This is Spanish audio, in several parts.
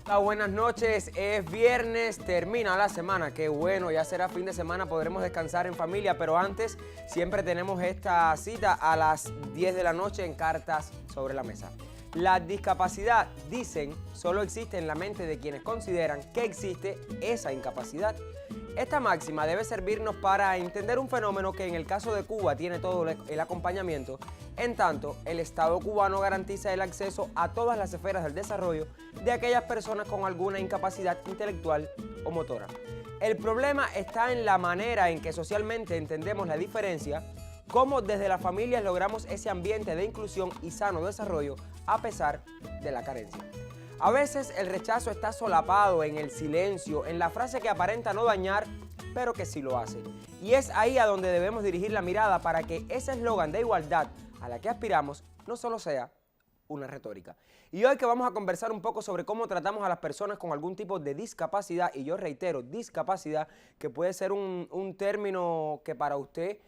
Hola, buenas noches, es viernes, termina la semana, qué bueno, ya será fin de semana, podremos descansar en familia, pero antes siempre tenemos esta cita a las 10 de la noche en Cartas sobre la Mesa. La discapacidad, dicen, solo existe en la mente de quienes consideran que existe esa incapacidad. Esta máxima debe servirnos para entender un fenómeno que en el caso de Cuba tiene todo el acompañamiento, en tanto el Estado cubano garantiza el acceso a todas las esferas del desarrollo de aquellas personas con alguna incapacidad intelectual o motora. El problema está en la manera en que socialmente entendemos la diferencia, cómo desde las familias logramos ese ambiente de inclusión y sano desarrollo a pesar de la carencia. A veces el rechazo está solapado en el silencio, en la frase que aparenta no dañar, pero que sí lo hace. Y es ahí a donde debemos dirigir la mirada para que ese eslogan de igualdad a la que aspiramos no solo sea una retórica. Y hoy que vamos a conversar un poco sobre cómo tratamos a las personas con algún tipo de discapacidad, y yo reitero, discapacidad, que puede ser un término que para usted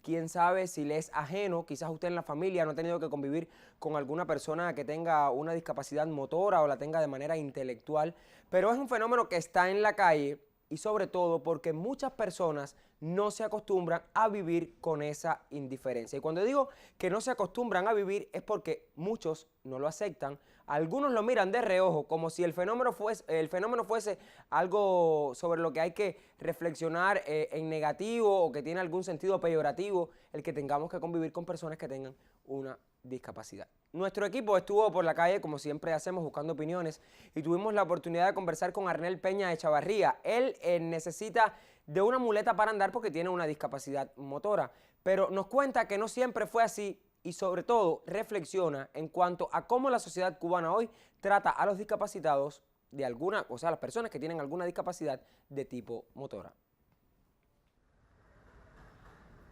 quién sabe si le es ajeno, quizás usted en la familia no ha tenido que convivir con alguna persona que tenga una discapacidad motora o la tenga de manera intelectual, pero es un fenómeno que está en la calle y sobre todo porque muchas personas no se acostumbran a vivir con esa indiferencia. Y cuando digo que no se acostumbran a vivir es porque muchos no lo aceptan, algunos lo miran de reojo como si el fenómeno fuese algo sobre lo que hay que reflexionar en negativo o que tiene algún sentido peyorativo el que tengamos que convivir con personas que tengan una discapacidad. Nuestro equipo estuvo por la calle, como siempre hacemos, buscando opiniones y tuvimos la oportunidad de conversar con Arnel Peña de Chavarría. Él necesita de una muleta para andar porque tiene una discapacidad motora, pero nos cuenta que no siempre fue así y sobre todo reflexiona en cuanto a cómo la sociedad cubana hoy trata a los discapacitados de alguna, o sea, las personas que tienen alguna discapacidad de tipo motora.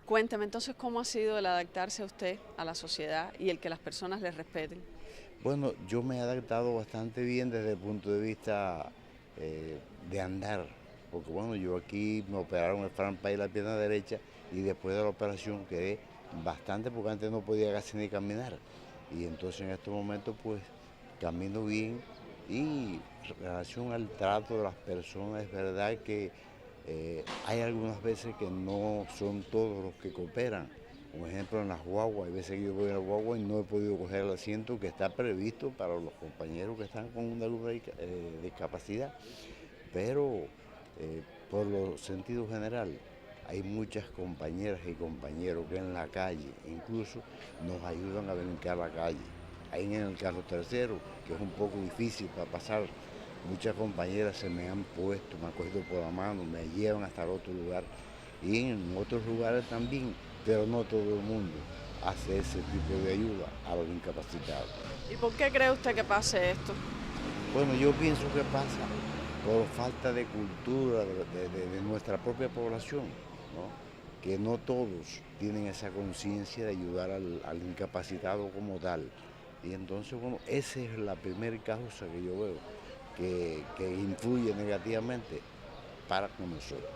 Cuénteme entonces cómo ha sido el adaptarse a usted, a la sociedad y el que las personas le respeten. Bueno, yo me he adaptado bastante bien desde el punto de vista de andar, porque bueno, yo aquí me operaron el frampa y la pierna derecha y después de la operación quedé bastante porque antes no podía casi ni caminar. Y entonces en estos momentos pues camino bien y en relación al trato de las personas es verdad que hay algunas veces que no son todos los que cooperan. Por ejemplo, en las guaguas, hay veces que yo voy a la guagua y no he podido coger el asiento que está previsto para los compañeros que están con una discapacidad, pero por lo sentido general, hay muchas compañeras y compañeros que en la calle incluso nos ayudan a brincar la calle. Ahí en el carro tercero, que es un poco difícil para pasar, muchas compañeras se me han puesto, me han cogido por la mano, me llevan hasta el otro lugar y en otros lugares también, pero no todo el mundo hace ese tipo de ayuda a los incapacitados. ¿Y por qué cree usted que pase esto? Bueno, yo pienso que pasa por falta de cultura de nuestra propia población, ¿no? Que no todos tienen esa conciencia de ayudar al incapacitado como tal. Y entonces, bueno, esa es la primera causa que yo veo que influye negativamente para con nosotros.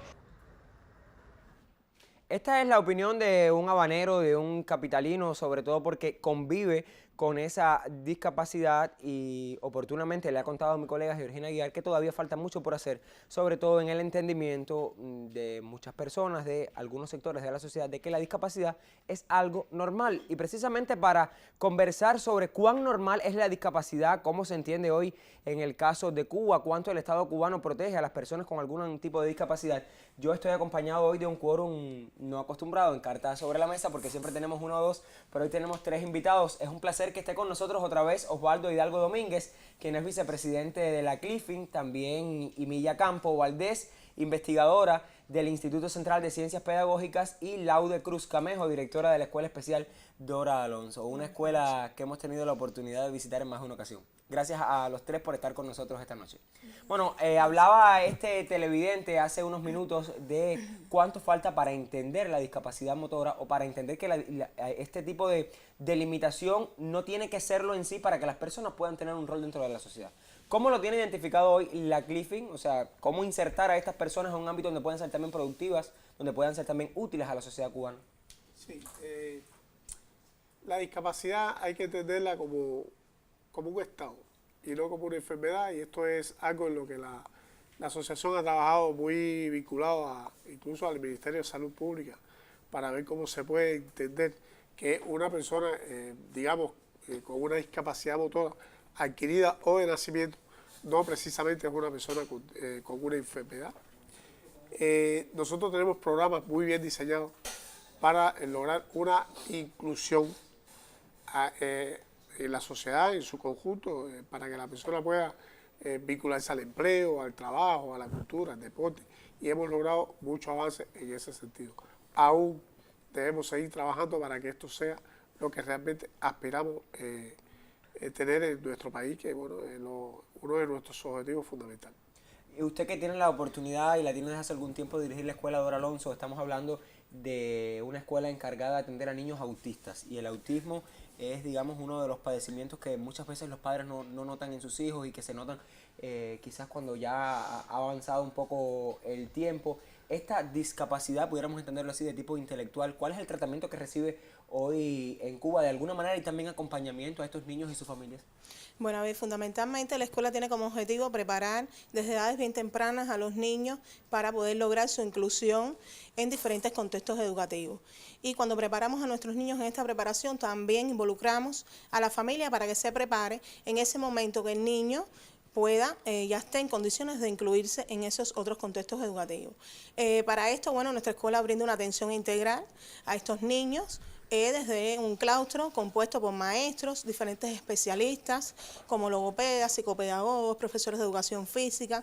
Esta es la opinión de un habanero, de un capitalino, sobre todo porque convive con esa discapacidad y oportunamente le ha contado a mi colega Georgina Aguiar que todavía falta mucho por hacer, sobre todo en el entendimiento de muchas personas, de algunos sectores de la sociedad, de que la discapacidad es algo normal. Y precisamente para conversar sobre cuán normal es la discapacidad, cómo se entiende hoy en el caso de Cuba, cuánto el Estado cubano protege a las personas con algún tipo de discapacidad, yo estoy acompañado hoy de un quórum no acostumbrado en Cartas sobre la Mesa, porque siempre tenemos uno o dos, pero hoy tenemos tres invitados. Es un placer que esté con nosotros otra vez Osvaldo Hidalgo Domínguez, quien es vicepresidente de la CLIFIN, también Ymilla Campo Valdés, investigadora del Instituto Central de Ciencias Pedagógicas, y Laude Cruz Camejo, directora de la Escuela Especial Dora Alonso, una escuela que hemos tenido la oportunidad de visitar en más de una ocasión. Gracias a los tres por estar con nosotros esta noche. Bueno, hablaba este televidente hace unos minutos de cuánto falta para entender la discapacidad motora o para entender que este tipo de limitación no tiene que serlo en sí para que las personas puedan tener un rol dentro de la sociedad. ¿Cómo lo tiene identificado hoy la CLIFIN? O sea, ¿cómo insertar a estas personas en un ámbito donde puedan ser también productivas, donde puedan ser también útiles a la sociedad cubana? Sí, la discapacidad hay que entenderla como un estado. y no como una enfermedad, y esto es algo en lo que la asociación ha trabajado muy vinculado incluso al Ministerio de Salud Pública para ver cómo se puede entender que una persona, digamos, con una discapacidad motora adquirida o de nacimiento, no precisamente es una persona con una enfermedad. Nosotros tenemos programas muy bien diseñados para lograr una inclusión en la sociedad en su conjunto, para que la persona pueda vincularse al empleo, al trabajo, a la cultura, al deporte, y hemos logrado mucho avance en ese sentido. Aún debemos seguir trabajando para que esto sea lo que realmente aspiramos tener en nuestro país, que bueno, es uno de nuestros objetivos fundamentales. Y usted que tiene la oportunidad y la tiene desde hace algún tiempo de dirigir la escuela Dora Alonso, estamos hablando de una escuela encargada de atender a niños autistas, y el autismo es, digamos, uno de los padecimientos que muchas veces los padres no notan en sus hijos y que se notan quizás cuando ya ha avanzado un poco el tiempo. Esta discapacidad, pudiéramos entenderlo así, de tipo intelectual, ¿cuál es el tratamiento que recibe hoy en Cuba de alguna manera, y también acompañamiento a estos niños y sus familias? Bueno, a ver, fundamentalmente la escuela tiene como objetivo preparar desde edades bien tempranas a los niños para poder lograr su inclusión en diferentes contextos educativos. Y cuando preparamos a nuestros niños en esta preparación, también involucramos a la familia para que se prepare en ese momento que el niño pueda, ya esté en condiciones de incluirse en esos otros contextos educativos. Para esto, bueno, nuestra escuela brinda una atención integral a estos niños, desde un claustro compuesto por maestros, diferentes especialistas como logopedas, psicopedagogos, profesores de educación física.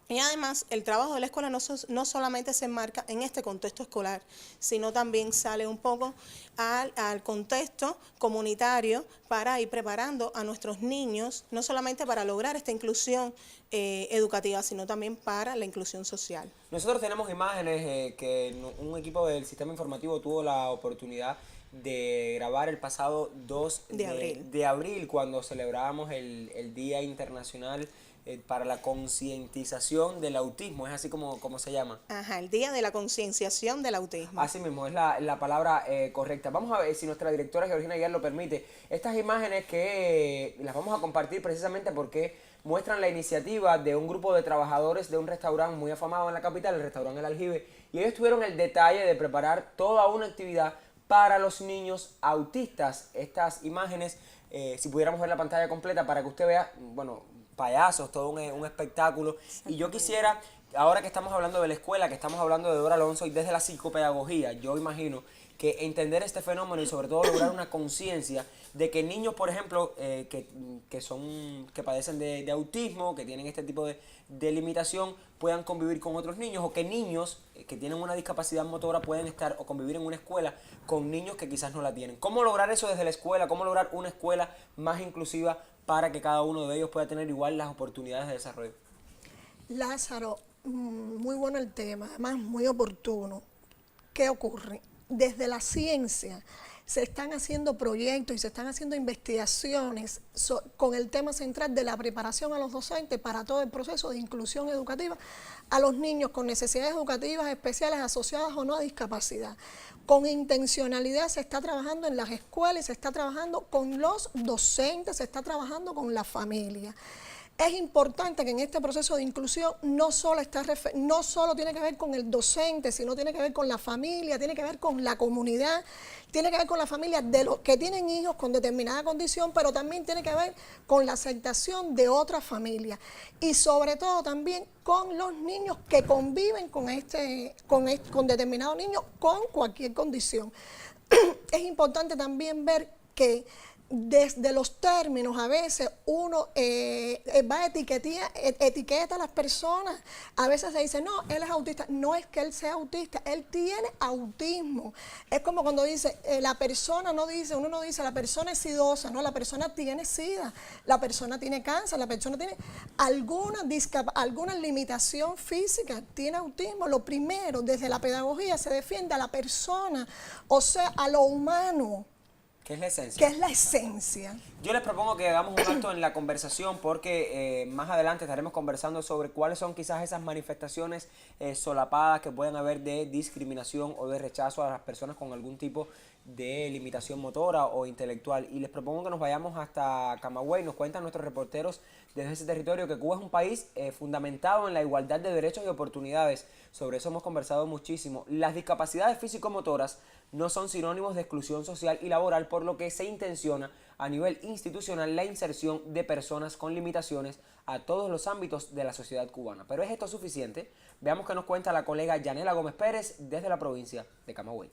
Y además, el trabajo de la escuela no solamente se enmarca en este contexto escolar, sino también sale un poco al contexto comunitario para ir preparando a nuestros niños, no solamente para lograr esta inclusión educativa, sino también para la inclusión social. Nosotros tenemos imágenes que un equipo del sistema informativo tuvo la oportunidad de grabar el pasado 2 de abril, cuando celebrábamos el Día Internacional para la concientización del autismo, es así como se llama. Ajá, el Día de la Concienciación del Autismo. Así mismo, es la palabra correcta. Vamos a ver si nuestra directora Georgina Aguiar lo permite. Estas imágenes que las vamos a compartir precisamente porque muestran la iniciativa de un grupo de trabajadores de un restaurante muy afamado en la capital, el restaurante El Aljibe, y ellos tuvieron el detalle de preparar toda una actividad para los niños autistas. Estas imágenes, si pudiéramos ver la pantalla completa para que usted vea, bueno, payasos, todo un espectáculo. Y yo quisiera, ahora que estamos hablando de la escuela, que estamos hablando de Dora Alonso y desde la psicopedagogía, yo imagino que entender este fenómeno y sobre todo lograr una conciencia de que niños, por ejemplo, que padecen de autismo, que tienen este tipo de limitación, puedan convivir con otros niños, o que niños que tienen una discapacidad motora pueden estar o convivir en una escuela con niños que quizás no la tienen. ¿Cómo lograr eso desde la escuela? ¿Cómo lograr una escuela más inclusiva para que cada uno de ellos pueda tener igual las oportunidades de desarrollo? Lázaro, muy bueno el tema, además muy oportuno. ¿Qué ocurre? Desde la ciencia se están haciendo proyectos y se están haciendo investigaciones con el tema central de la preparación a los docentes para todo el proceso de inclusión educativa a los niños con necesidades educativas especiales asociadas o no a discapacidad. Con intencionalidad se está trabajando en las escuelas, se está trabajando con los docentes, se está trabajando con la familia. Es importante que en este proceso de inclusión no solo tiene que ver con el docente, sino tiene que ver con la familia, tiene que ver con la comunidad, tiene que ver con la familia de los que tienen hijos con determinada condición, pero también tiene que ver con la aceptación de otras familias y sobre todo también con los niños que conviven con determinados niños con cualquier condición. Es importante también ver que desde los términos a veces uno etiqueta a las personas, a veces se dice, no, él es autista, no es que él sea autista, él tiene autismo. Es como cuando dice, uno no dice la persona es sidosa, no, la persona tiene sida, la persona tiene cáncer, la persona tiene alguna limitación física, tiene autismo. Lo primero, desde la pedagogía se defiende a la persona, o sea, a lo humano. ¿Qué es la esencia? ¿Qué es la esencia? Yo les propongo que hagamos un alto en la conversación porque más adelante estaremos conversando sobre cuáles son quizás esas manifestaciones solapadas que pueden haber de discriminación o de rechazo a las personas con algún tipo de limitación motora o intelectual. Y les propongo que nos vayamos hasta Camagüey. Nos cuentan nuestros reporteros desde ese territorio que Cuba es un país fundamentado en la igualdad de derechos y oportunidades. Sobre eso hemos conversado muchísimo. Las discapacidades físico-motoras no son sinónimos de exclusión social y laboral, por lo que se intenciona a nivel institucional la inserción de personas con limitaciones a todos los ámbitos de la sociedad cubana. ¿Pero es esto suficiente? Veamos qué nos cuenta la colega Yanela Gómez Pérez desde la provincia de Camagüey.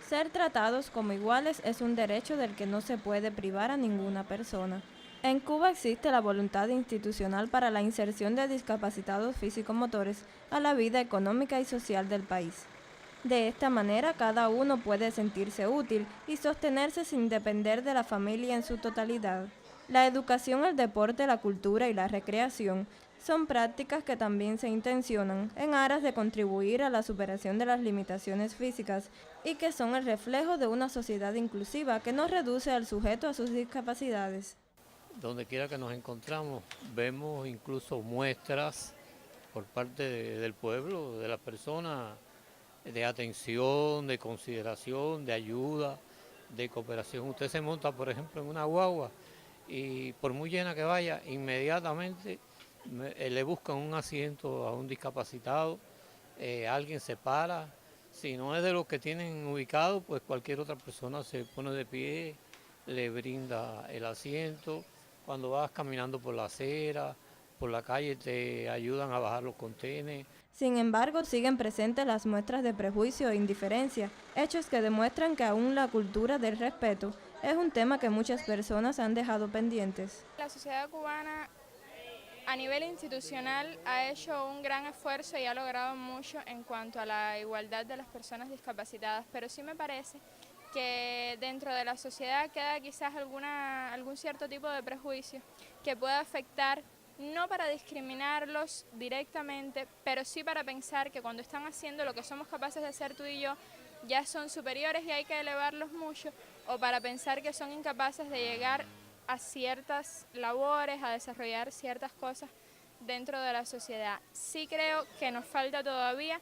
Ser tratados como iguales es un derecho del que no se puede privar a ninguna persona. En Cuba existe la voluntad institucional para la inserción de discapacitados físico-motores a la vida económica y social del país. De esta manera, cada uno puede sentirse útil y sostenerse sin depender de la familia en su totalidad. La educación, el deporte, la cultura y la recreación son prácticas que también se intencionan en aras de contribuir a la superación de las limitaciones físicas y que son el reflejo de una sociedad inclusiva que no reduce al sujeto a sus discapacidades. Donde quiera que nos encontramos, vemos incluso muestras por parte del pueblo, de las personas, de atención, de consideración, de ayuda, de cooperación. Usted se monta, por ejemplo, en una guagua y por muy llena que vaya, inmediatamente le buscan un asiento a un discapacitado, alguien se para. Si no es de los que tienen ubicado, pues cualquier otra persona se pone de pie, le brinda el asiento. Cuando vas caminando por la acera, por la calle, te ayudan a bajar los contenedores. Sin embargo, siguen presentes las muestras de prejuicio e indiferencia, hechos que demuestran que aún la cultura del respeto es un tema que muchas personas han dejado pendientes. La sociedad cubana a nivel institucional ha hecho un gran esfuerzo y ha logrado mucho en cuanto a la igualdad de las personas discapacitadas, pero sí me parece que dentro de la sociedad queda quizás algún cierto tipo de prejuicio que pueda afectar, no para discriminarlos directamente, pero sí para pensar que cuando están haciendo lo que somos capaces de hacer tú y yo, ya son superiores y hay que elevarlos mucho, o para pensar que son incapaces de llegar a ciertas labores, a desarrollar ciertas cosas dentro de la sociedad. Sí creo que nos falta todavía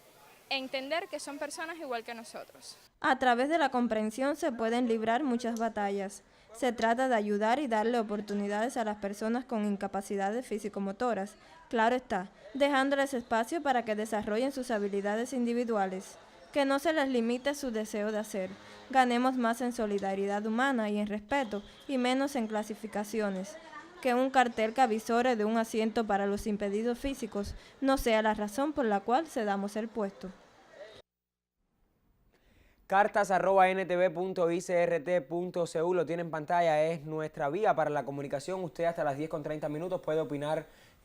entender que son personas igual que nosotros. A través de la comprensión se pueden librar muchas batallas. Se trata de ayudar y darle oportunidades a las personas con incapacidades físico-motoras, claro está, dejándoles espacio para que desarrollen sus habilidades individuales, que no se les limite su deseo de hacer. Ganemos más en solidaridad humana y en respeto, y menos en clasificaciones. Que un cartel que avisore de un asiento para los impedidos físicos no sea la razón por la cual cedamos el puesto. Cartas@ntv.icrt.cu, lo tiene en pantalla, es nuestra vía para la comunicación. Usted hasta las 10:30 puede opinar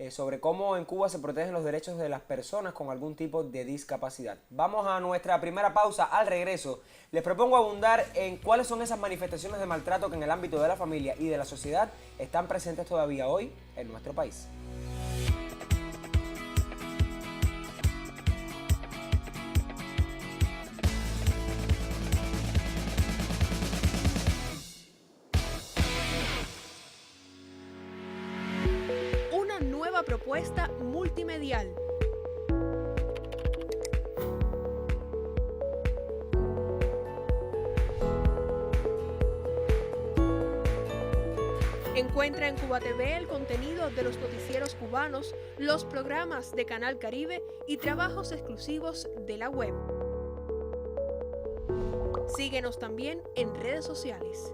sobre cómo en Cuba se protegen los derechos de las personas con algún tipo de discapacidad. Vamos a nuestra primera pausa. Al regreso, les propongo abundar en cuáles son esas manifestaciones de maltrato que en el ámbito de la familia y de la sociedad están presentes todavía hoy en nuestro país. Propuesta multimedial. Encuentra en Cuba TV el contenido de los noticieros cubanos, los programas de Canal Caribe y trabajos exclusivos de la web. Síguenos también en redes sociales.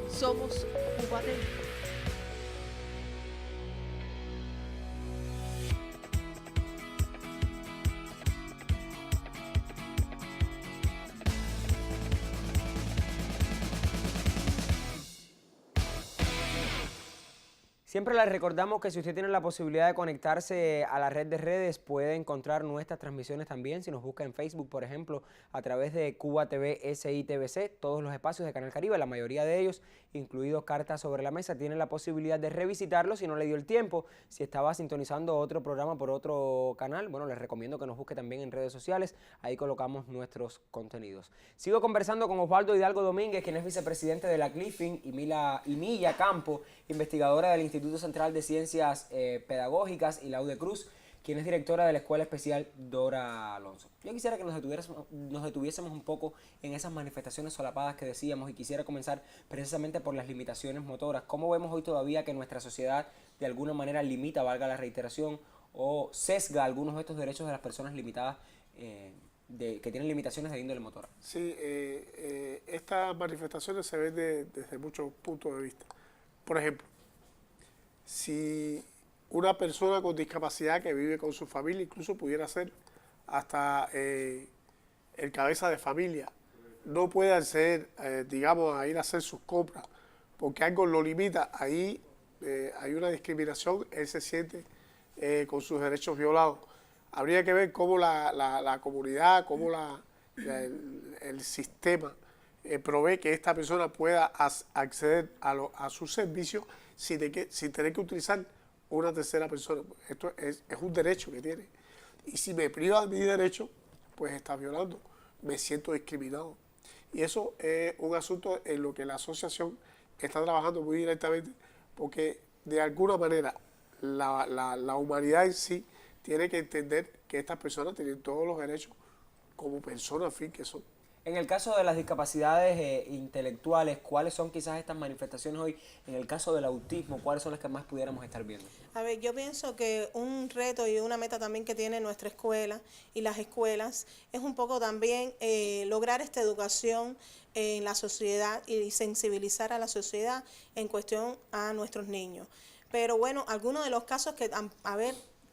Somos Cuba TV. Siempre les recordamos que si usted tiene la posibilidad de conectarse a la red de redes, puede encontrar nuestras transmisiones también. Si nos busca en Facebook, por ejemplo, a través de Cuba TV SITVC, todos los espacios de Canal Caribe, la mayoría de ellos, incluidos Cartas sobre la Mesa, tienen la posibilidad de revisitarlos si no le dio el tiempo. Si estaba sintonizando otro programa por otro canal, bueno, les recomiendo que nos busque también en redes sociales. Ahí colocamos nuestros contenidos. Sigo conversando con Osvaldo Hidalgo Domínguez, quien es vicepresidente de la CLIFIN, y Milla Campo, investigadora del Instituto Central de Ciencias Pedagógicas, y Laude Cruz, quien es directora de la Escuela Especial Dora Alonso. Yo quisiera que nos detuviésemos un poco en esas manifestaciones solapadas que decíamos, y quisiera comenzar precisamente por las limitaciones motoras. ¿Cómo vemos hoy todavía que nuestra sociedad de alguna manera limita, valga la reiteración, o sesga algunos de estos derechos de las personas limitadas, que tienen limitaciones de índole motora? Sí, estas manifestaciones se ven desde muchos puntos de vista. Por ejemplo, si una persona con discapacidad que vive con su familia, incluso pudiera ser hasta el cabeza de familia, no puede acceder, digamos, a ir a hacer sus compras, porque algo lo limita, ahí hay una discriminación, él se siente con sus derechos violados. Habría que ver cómo la comunidad, cómo el sistema provee que esta persona pueda acceder a sus servicios sin tener que utilizar una tercera persona. Esto es un derecho que tiene. Y si me priva de mi derecho, pues está violando. Me siento discriminado. Y eso es un asunto en lo que la asociación está trabajando muy directamente, porque de alguna manera la humanidad en sí tiene que entender que estas personas tienen todos los derechos como personas, al fin, que son. En el caso de las discapacidades intelectuales, ¿cuáles son quizás estas manifestaciones hoy? En el caso del autismo, ¿cuáles son las que más pudiéramos estar viendo? A ver, yo pienso que un reto y una meta también que tiene nuestra escuela y las escuelas es un poco también lograr esta educación en la sociedad y sensibilizar a la sociedad en cuestión a nuestros niños. Pero bueno, algunos de los casos que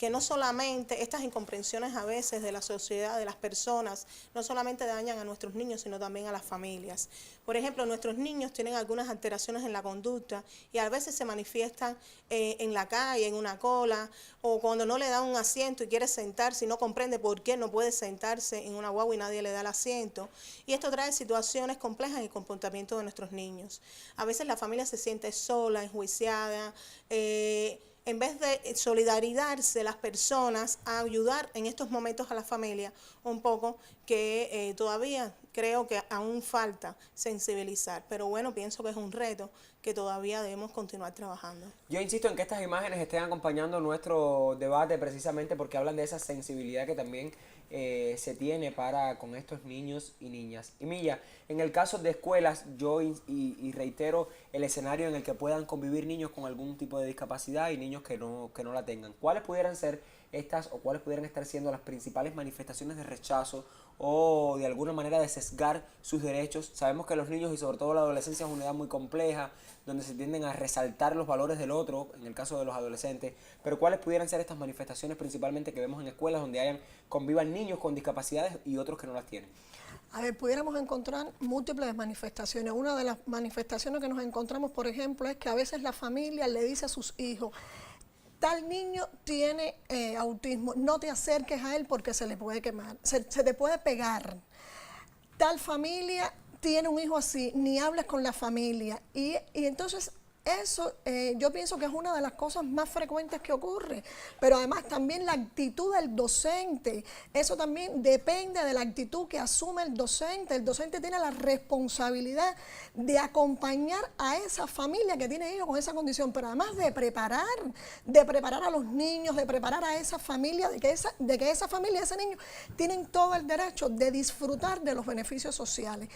no solamente estas incomprensiones a veces de la sociedad, de las personas, no solamente dañan a nuestros niños, sino también a las familias. Por ejemplo, nuestros niños tienen algunas alteraciones en la conducta y a veces se manifiestan en la calle, en una cola, o cuando no le dan un asiento y quiere sentarse y no comprende por qué no puede sentarse en una guagua y nadie le da el asiento. Y esto trae situaciones complejas en el comportamiento de nuestros niños. A veces la familia se siente sola, enjuiciada, en vez de solidarizarse las personas a ayudar en estos momentos a la familia un poco, que todavía creo que aún falta sensibilizar. Pero bueno, pienso que es un reto que todavía debemos continuar trabajando. Yo insisto en que estas imágenes estén acompañando nuestro debate precisamente porque hablan de esa sensibilidad que también se tiene con estos niños y niñas. Y Milla, en el caso de escuelas, yo y reitero el escenario en el que puedan convivir niños con algún tipo de discapacidad y niños que no la tengan. ¿Cuáles pudieran ser cuáles pudieran estar siendo las principales manifestaciones de rechazo o de alguna manera de sesgar sus derechos? Sabemos que los niños y sobre todo la adolescencia es una edad muy compleja, donde se tienden a resaltar los valores del otro, en el caso de los adolescentes, pero ¿cuáles pudieran ser estas manifestaciones principalmente que vemos en escuelas donde convivan niños con discapacidades y otros que no las tienen? A ver, pudiéramos encontrar múltiples manifestaciones. Una de las manifestaciones que nos encontramos, por ejemplo, es que a veces la familia le dice a sus hijos: tal niño tiene autismo, no te acerques a él porque se le puede quemar, se te puede pegar. Tal familia tiene un hijo así, ni hables con la familia. Y entonces eso yo pienso que es una de las cosas más frecuentes que ocurre, pero además también la actitud del docente, eso también depende de la actitud que asume el docente. El docente tiene la responsabilidad de acompañar a esa familia que tiene hijos con esa condición, pero además de preparar a los niños, de preparar a esa familia, de que esa familia, ese niño, tienen todo el derecho de disfrutar de los beneficios sociales.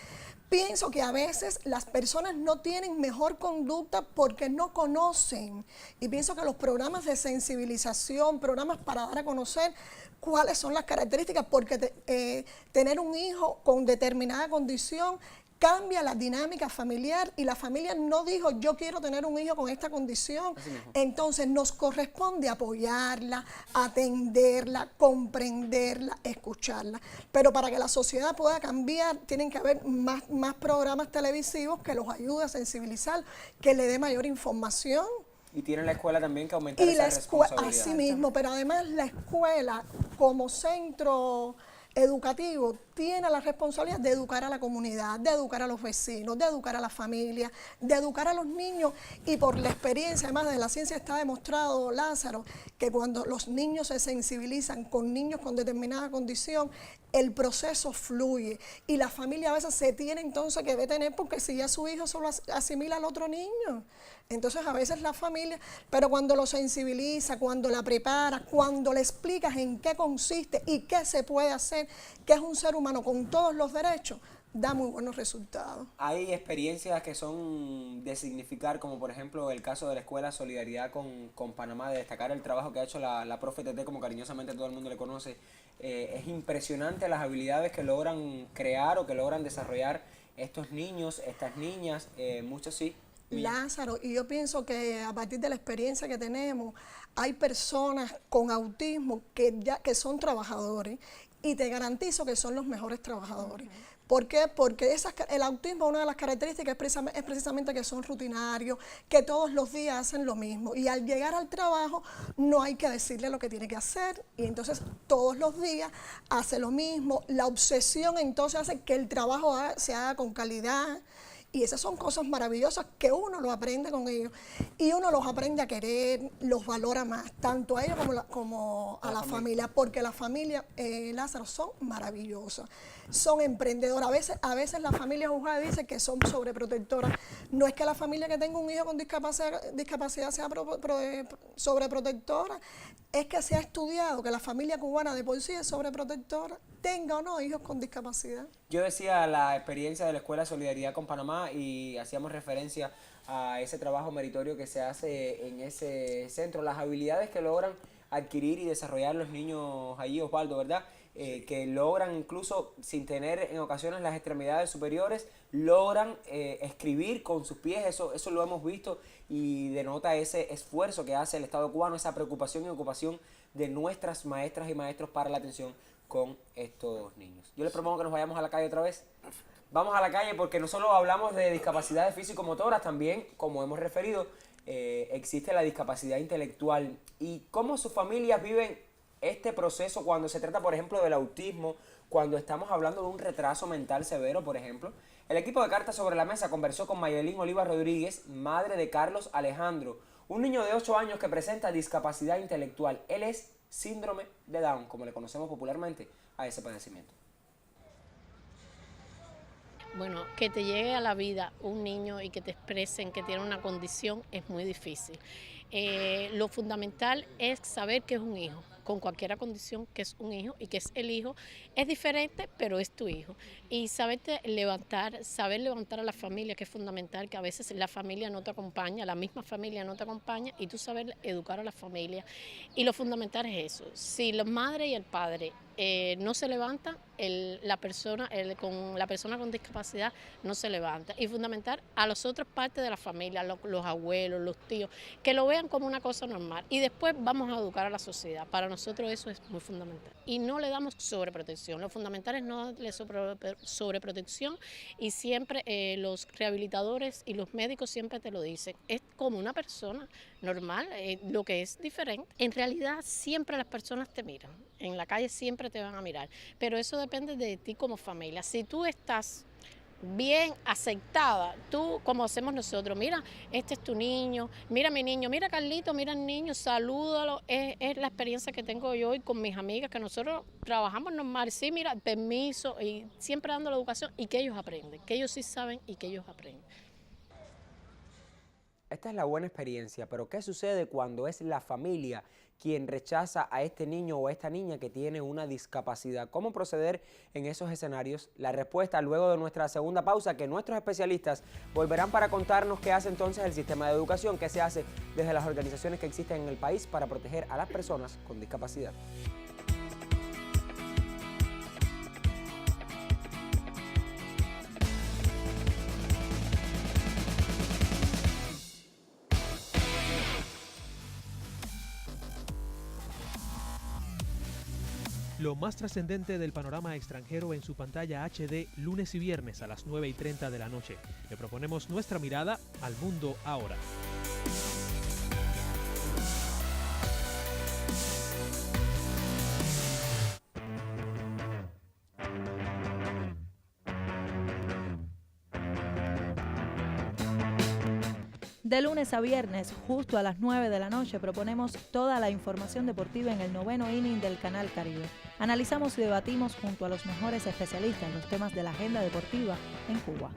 Pienso que a veces las personas no tienen mejor conducta porque no conocen, y pienso que los programas de sensibilización, programas para dar a conocer cuáles son las características, porque tener un hijo con determinada condición cambia la dinámica familiar y la familia no dijo yo quiero tener un hijo con esta condición. Entonces nos corresponde apoyarla, atenderla, comprenderla, escucharla. Pero para que la sociedad pueda cambiar tienen que haber más programas televisivos que los ayuden a sensibilizar, que le dé mayor información Y tiene la escuela también que aumentar Y esa la escuela, responsabilidad. así mismo, pero además la escuela como centro educativo tiene la responsabilidad de educar a la comunidad, de educar a los vecinos, de educar a la familia, de educar a los niños, y por la experiencia, además de la ciencia está demostrado, Lázaro, que cuando los niños se sensibilizan con niños con determinada condición, el proceso fluye y la familia a veces se tiene entonces que detener porque si ya su hijo solo asimila al otro niño. Entonces a veces la familia, pero cuando lo sensibiliza, cuando la prepara, cuando le explicas en qué consiste y qué se puede hacer, que es un ser humano con todos los derechos, da muy buenos resultados. Hay experiencias que son de significar, como por ejemplo el caso de la Escuela Solidaridad con Panamá, de destacar el trabajo que ha hecho la profe Tete, como cariñosamente todo el mundo le conoce. Es impresionante las habilidades que logran crear o que logran desarrollar estos niños, estas niñas, muchos sí. Lázaro, y yo pienso que a partir de la experiencia que tenemos, hay personas con autismo que son trabajadores, y te garantizo que son los mejores trabajadores. ¿Por qué? Porque el autismo, una de las características es precisamente que son rutinarios, que todos los días hacen lo mismo, y al llegar al trabajo no hay que decirle lo que tiene que hacer, y entonces todos los días hace lo mismo. La obsesión entonces hace que el trabajo se haga con calidad. Y esas son cosas maravillosas que uno lo aprende con ellos. Y uno los aprende a querer, los valora más, tanto a ellos como a la familia. Porque las familias, Lázaro, son maravillosas. Son emprendedoras. A veces la familia juzgada dice que son sobreprotectoras. No es que la familia que tenga un hijo con discapacidad sea sobreprotectora. Es que se ha estudiado que la familia cubana de por sí es sobreprotectora, tenga o no hijos con discapacidad. Yo decía la experiencia de la Escuela Solidaridad con Panamá y hacíamos referencia a ese trabajo meritorio que se hace en ese centro, las habilidades que logran adquirir y desarrollar los niños allí, Osvaldo, ¿verdad? Que logran incluso sin tener en ocasiones las extremidades superiores, logran escribir con sus pies, eso lo hemos visto y denota ese esfuerzo que hace el Estado cubano, esa preocupación y ocupación de nuestras maestras y maestros para la atención con estos niños. Yo les propongo que nos vayamos a la calle otra vez. Vamos a la calle porque no solo hablamos de discapacidades físico-motoras, también, como hemos referido, existe la discapacidad intelectual y cómo sus familias viven este proceso cuando se trata, por ejemplo, del autismo, cuando estamos hablando de un retraso mental severo, por ejemplo. El equipo de Cartas sobre la Mesa conversó con Mayelín Oliva Rodríguez, madre de Carlos Alejandro, un niño de 8 años que presenta discapacidad intelectual. Él es síndrome de Down, como le conocemos popularmente a ese padecimiento. Bueno, que te llegue a la vida un niño y que te expresen que tiene una condición es muy difícil. Lo fundamental es saber que es un hijo, con cualquier condición, que es un hijo y que es el hijo, es diferente, pero es tu hijo. Y saber levantar a la familia, que es fundamental, que a veces la familia no te acompaña, la misma familia no te acompaña, y tú saber educar a la familia. Y lo fundamental es eso, si la madre y el padre no se levantan, la persona con discapacidad no se levanta. Y fundamental a las otras partes de la familia, los abuelos, los tíos, que lo vean como una cosa normal. Y después vamos a educar a la sociedad. Para nosotros eso es muy fundamental. Y no le damos sobreprotección. Lo fundamental es no darle sobreprotección, y siempre los rehabilitadores y los médicos siempre te lo dicen. Es como una persona normal, lo que es diferente. En realidad siempre las personas te miran. En la calle siempre te van a mirar, pero eso depende de ti como familia. Si tú estás bien aceptada, tú como hacemos nosotros, mira, este es tu niño, mira mi niño, mira Carlito, mira el niño, salúdalo, es la experiencia que tengo yo hoy con mis amigas, que nosotros trabajamos normal, sí, mira, permiso, y siempre dando la educación y que ellos aprenden, que ellos sí saben y que ellos aprenden. Esta es la buena experiencia, pero ¿qué sucede cuando es la familia quien rechaza a este niño o a esta niña que tiene una discapacidad? ¿Cómo proceder en esos escenarios? La respuesta luego de nuestra segunda pausa, que nuestros especialistas volverán para contarnos qué hace entonces el sistema de educación, qué se hace desde las organizaciones que existen en el país para proteger a las personas con discapacidad. Lo más trascendente del panorama extranjero en su pantalla HD, lunes y viernes a las 9:30 de la noche. Le proponemos nuestra mirada al mundo ahora. De lunes a viernes, justo a las 9 de la noche, proponemos toda la información deportiva en el 9º inning del Canal Caribe. Analizamos y debatimos junto a los mejores especialistas en los temas de la agenda deportiva en Cuba.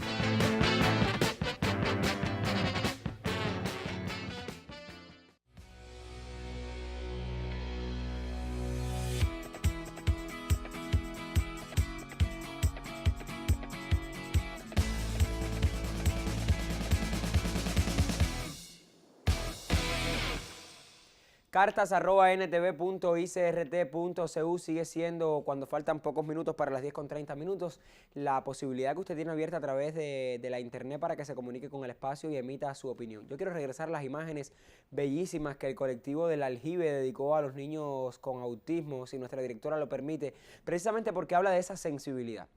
Cartas@ntv.icrt.cu sigue siendo, cuando faltan pocos minutos para las 10:30, la posibilidad que usted tiene abierta a través de la internet para que se comunique con el espacio y emita su opinión. Yo quiero regresar las imágenes bellísimas que el colectivo del Aljibe dedicó a los niños con autismo, si nuestra directora lo permite, precisamente porque habla de esa sensibilidad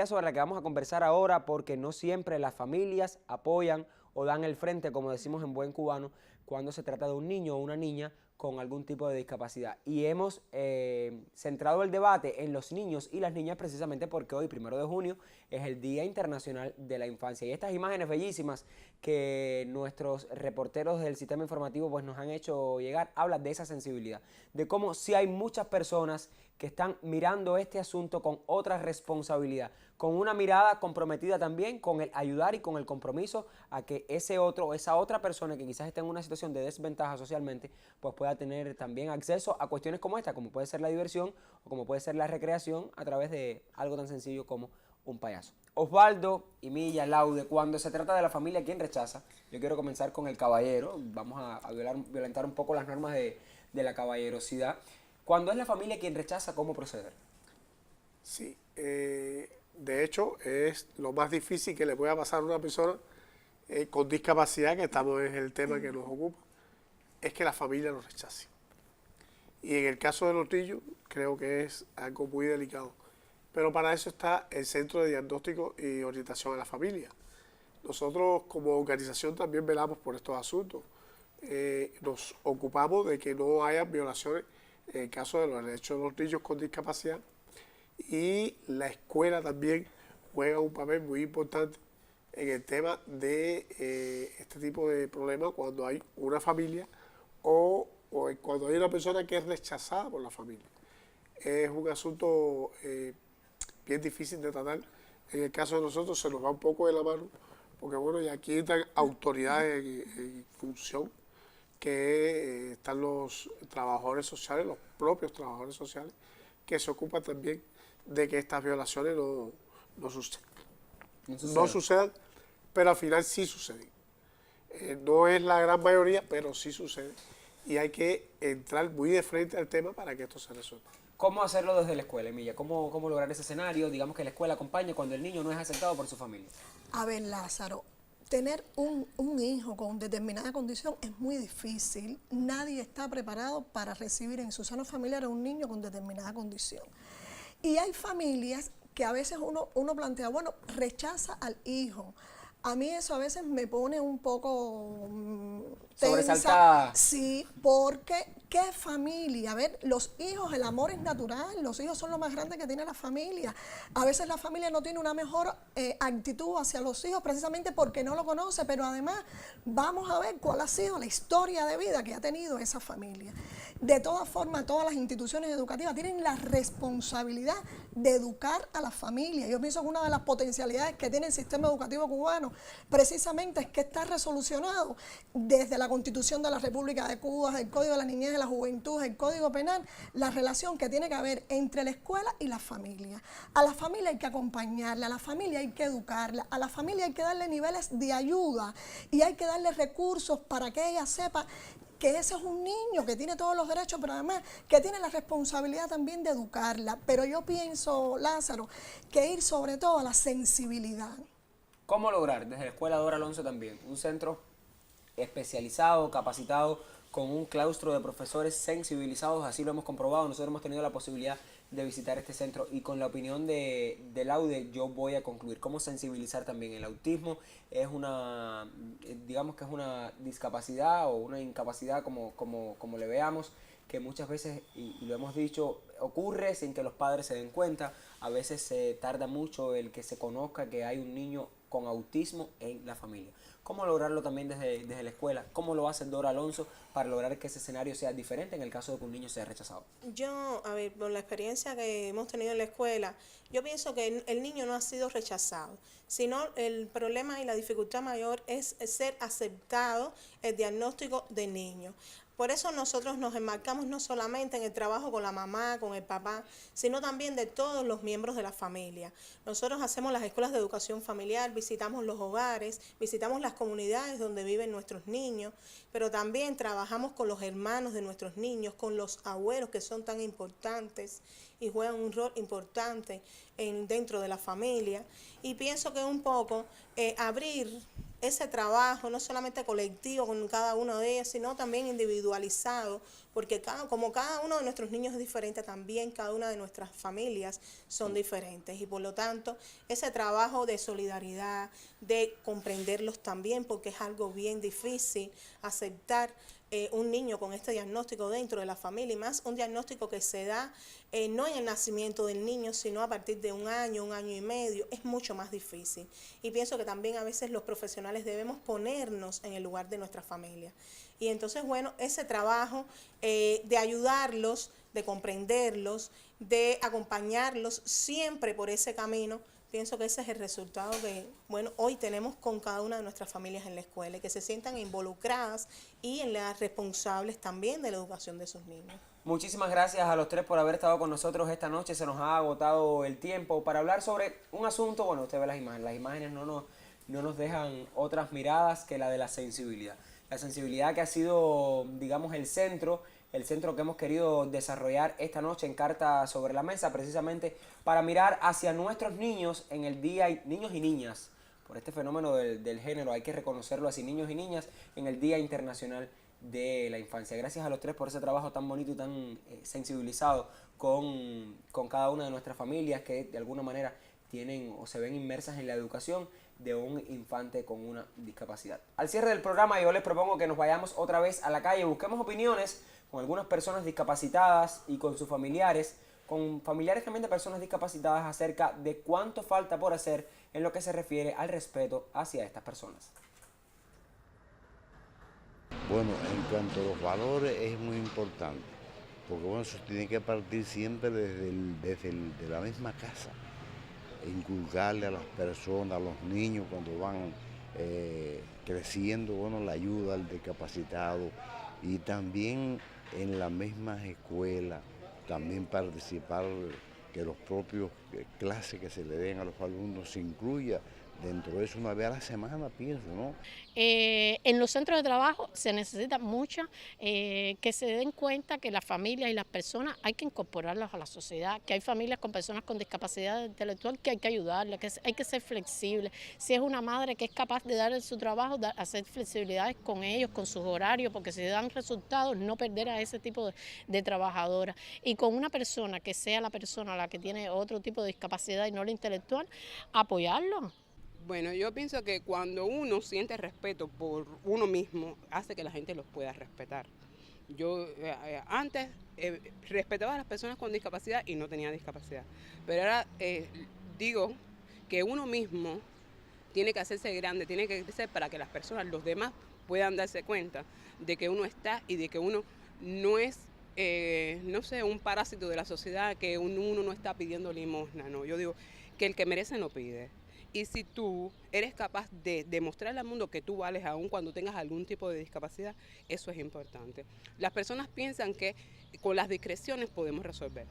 sobre la que vamos a conversar ahora, porque no siempre las familias apoyan o dan el frente, como decimos en buen cubano, cuando se trata de un niño o una niña con algún tipo de discapacidad. Y hemos centrado el debate en los niños y las niñas precisamente porque hoy, 1 de junio, es el Día Internacional de la Infancia. Y estas imágenes bellísimas que nuestros reporteros del sistema informativo pues, nos han hecho llegar, hablan de esa sensibilidad, de cómo sí hay muchas personas que están mirando este asunto con otra responsabilidad, con una mirada comprometida también con el ayudar y con el compromiso a que ese otro o esa otra persona que quizás esté en una situación de desventaja socialmente, pues pueda tener también acceso a cuestiones como esta, como puede ser la diversión o como puede ser la recreación a través de algo tan sencillo como un payaso. Osvaldo y Milla, Laude, cuando se trata de la familia, ¿quién rechaza? Yo quiero comenzar con el caballero, vamos a violentar un poco las normas de la caballerosidad. Cuando es la familia quien rechaza, ¿cómo proceder? Sí, de hecho es lo más difícil que le pueda pasar a una persona con discapacidad, que estamos en el tema que nos ocupa, es que la familia lo rechace. Y en el caso de los niños creo que es algo muy delicado. Pero para eso está el Centro de Diagnóstico y Orientación a la Familia. Nosotros como organización también velamos por estos asuntos. Nos ocupamos de que no haya violaciones en el caso de los derechos de los niños con discapacidad, y la escuela también juega un papel muy importante en el tema de este tipo de problemas cuando hay una familia o cuando hay una persona que es rechazada por la familia. Es un asunto bien difícil de tratar. En el caso de nosotros se nos va un poco de la mano, porque bueno, y aquí están autoridades en función, que están los trabajadores sociales, los propios trabajadores sociales, que se ocupan también de que estas violaciones no sucedan, pero al final sí suceden. No es la gran mayoría, pero sí sucede. Y hay que entrar muy de frente al tema para que esto se resuelva. ¿Cómo hacerlo desde la escuela, Emilia? ¿Cómo lograr ese escenario? Digamos que la escuela acompañe cuando el niño no es aceptado por su familia. A ver, Lázaro, tener un hijo con determinada condición es muy difícil. Nadie está preparado para recibir en su seno familiar a un niño con determinada condición. Y hay familias que a veces uno plantea, bueno, rechaza al hijo. A mí eso a veces me pone un poco tensa. Sobresaltada. Sí, porque ¿qué familia? A ver, los hijos, el amor es natural, los hijos son lo más grande que tiene la familia. A veces la familia no tiene una mejor actitud hacia los hijos precisamente porque no lo conoce, pero además vamos a ver cuál ha sido la historia de vida que ha tenido esa familia. De todas formas, todas las instituciones educativas tienen la responsabilidad de educar a la familia. Yo pienso que una de las potencialidades que tiene el sistema educativo cubano precisamente es que está resolucionado desde la Constitución de la República de Cuba, el Código de la Niñez y la Juventud, el Código Penal, la relación que tiene que haber entre la escuela y la familia. A la familia hay que acompañarla, a la familia hay que educarla, a la familia hay que darle niveles de ayuda y hay que darle recursos para que ella sepa que ese es un niño que tiene todos los derechos, pero además que tiene la responsabilidad también de educarla. Pero yo pienso, Lázaro, que ir sobre todo a la sensibilidad. ¿Cómo lograr desde la Escuela Dora Alonso también un centro especializado, capacitado, con un claustro de profesores sensibilizados? Así lo hemos comprobado, nosotros hemos tenido la posibilidad de visitar este centro y con la opinión de Laude yo voy a concluir. ¿Cómo sensibilizar también? El autismo es una, digamos que es una discapacidad o una incapacidad como le veamos, que muchas veces, y lo hemos dicho, ocurre sin que los padres se den cuenta. A veces se tarda mucho el que se conozca que hay un niño con autismo en la familia. ¿Cómo lograrlo también desde la escuela? ¿Cómo lo hace Dora Alonso para lograr que ese escenario sea diferente en el caso de que un niño sea rechazado? Yo, a ver, por la experiencia que hemos tenido en la escuela, yo pienso que el niño no ha sido rechazado, sino el problema y la dificultad mayor es ser aceptado el diagnóstico del niño. Por eso nosotros nos enmarcamos no solamente en el trabajo con la mamá, con el papá, sino también de todos los miembros de la familia. Nosotros hacemos las escuelas de educación familiar, visitamos los hogares, visitamos las comunidades donde viven nuestros niños, pero también trabajamos con los hermanos de nuestros niños, con los abuelos que son tan importantes y juegan un rol importante dentro de la familia. Y pienso que un poco abrir ese trabajo, no solamente colectivo con cada uno de ellos, sino también individualizado, porque como cada uno de nuestros niños es diferente, también cada una de nuestras familias son diferentes. Y por lo tanto, ese trabajo de solidaridad, de comprenderlos también, porque es algo bien difícil aceptar un niño con este diagnóstico dentro de la familia, y más un diagnóstico que se da no en el nacimiento del niño, sino a partir de un año y medio, es mucho más difícil. Y pienso que también a veces los profesionales debemos ponernos en el lugar de nuestra familia. Y entonces, bueno, ese trabajo de ayudarlos, de comprenderlos, de acompañarlos siempre por ese camino, pienso que ese es el resultado que, bueno, hoy tenemos con cada una de nuestras familias en la escuela, y que se sientan involucradas y en las responsables también de la educación de sus niños. Muchísimas gracias a los tres por haber estado con nosotros esta noche. Se nos ha agotado el tiempo para hablar sobre un asunto. Bueno, usted ve las imágenes no nos dejan otras miradas que la de la sensibilidad. La sensibilidad que ha sido, digamos, el centro que hemos querido desarrollar esta noche en Carta sobre la Mesa, precisamente para mirar hacia nuestros niños en el día, niños y niñas, por este fenómeno del género, hay que reconocerlo así, niños y niñas, en el Día Internacional de la Infancia. Gracias a los tres por ese trabajo tan bonito y tan sensibilizado con cada una de nuestras familias que de alguna manera tienen o se ven inmersas en la educación de un infante con una discapacidad. Al cierre del programa yo les propongo que nos vayamos otra vez a la calle, busquemos opiniones con algunas personas discapacitadas y con sus familiares, con familiares también de personas discapacitadas acerca de cuánto falta por hacer en lo que se refiere al respeto hacia estas personas. Bueno, en cuanto a los valores es muy importante, porque bueno, eso tiene que partir siempre desde la misma casa, inculcarle a las personas, a los niños cuando van creciendo, bueno, la ayuda al discapacitado, y también en las mismas escuelas, también participar, que los propios clases que se le den a los alumnos se incluya dentro de eso una vez a la semana, pienso, ¿no? En los centros de trabajo se necesita mucho que se den cuenta que las familias y las personas hay que incorporarlas a la sociedad, que hay familias con personas con discapacidad intelectual que hay que ayudarlas, que hay que ser flexibles. Si es una madre que es capaz de dar en su trabajo, hacer flexibilidades con ellos, con sus horarios, porque si dan resultados, no perder a ese tipo de trabajadoras. Y con una persona que sea la persona la que tiene otro tipo de discapacidad y no la intelectual, apoyarlo. Bueno, yo pienso que cuando uno siente respeto por uno mismo, hace que la gente los pueda respetar. Yo antes respetaba a las personas con discapacidad y no tenía discapacidad, pero ahora digo que uno mismo tiene que hacerse grande, tiene que crecer para que las personas, los demás, puedan darse cuenta de que uno está y de que uno no es, no sé, un parásito de la sociedad, que uno no está pidiendo limosna, no. Yo digo que el que merece no pide. Y si tú eres capaz de demostrarle al mundo que tú vales aún cuando tengas algún tipo de discapacidad, eso es importante. Las personas piensan que con las discreciones podemos resolver.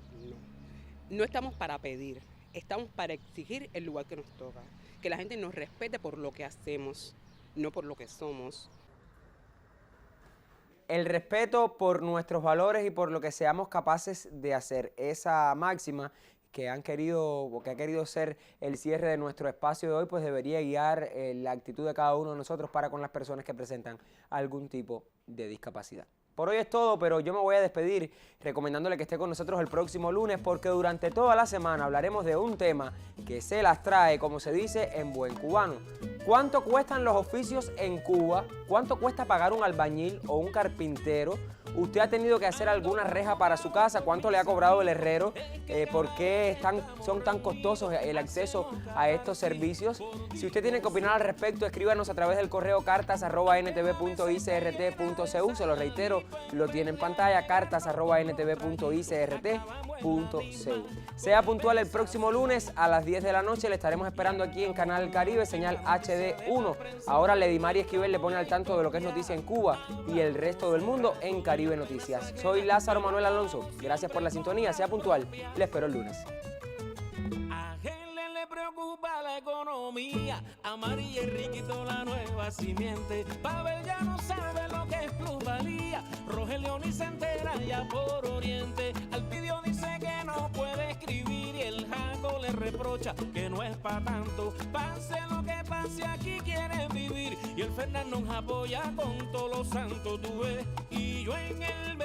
No estamos para pedir, estamos para exigir el lugar que nos toca. Que la gente nos respete por lo que hacemos, no por lo que somos. El respeto por nuestros valores y por lo que seamos capaces de hacer. Esa máxima que ha querido ser el cierre de nuestro espacio de hoy, pues debería guiar la actitud de cada uno de nosotros para con las personas que presentan algún tipo de discapacidad. Por hoy es todo, pero yo me voy a despedir recomendándole que esté con nosotros el próximo lunes, porque durante toda la semana hablaremos de un tema que se las trae, como se dice en buen cubano. ¿Cuánto cuestan los oficios en Cuba? ¿Cuánto cuesta pagar un albañil o un carpintero? ¿Usted ha tenido que hacer alguna reja para su casa? ¿Cuánto le ha cobrado el herrero? ¿Por qué son tan costosos el acceso a estos servicios? Si usted tiene que opinar al respecto, escríbanos a través del correo cartas@ntv.icrt.cu. Se lo reitero, lo tiene en pantalla, cartas@ntv.icrt.cu. Sea puntual el próximo lunes a las 10 de la noche. Le estaremos esperando aquí en Canal Caribe, señal HD1. Ahora Lady Mari Esquivel le pone al tanto de lo que es noticia en Cuba y el resto del mundo en Caribe Noticias. Soy Lázaro Manuel Alonso. Gracias por la sintonía. Sea puntual. Le espero el lunes. Le preocupa la economía, a María y Riquito la nueva simiente. Pavel ya no sabe lo que es plusvalía, Rogelio ni se entera ya por oriente. Alpidio dice que no puede escribir y el Jaco le reprocha que no es pa' tanto. Pase lo que pase, aquí quiere vivir y el Fernando nos apoya con todos los santos, tú ves. Y yo en el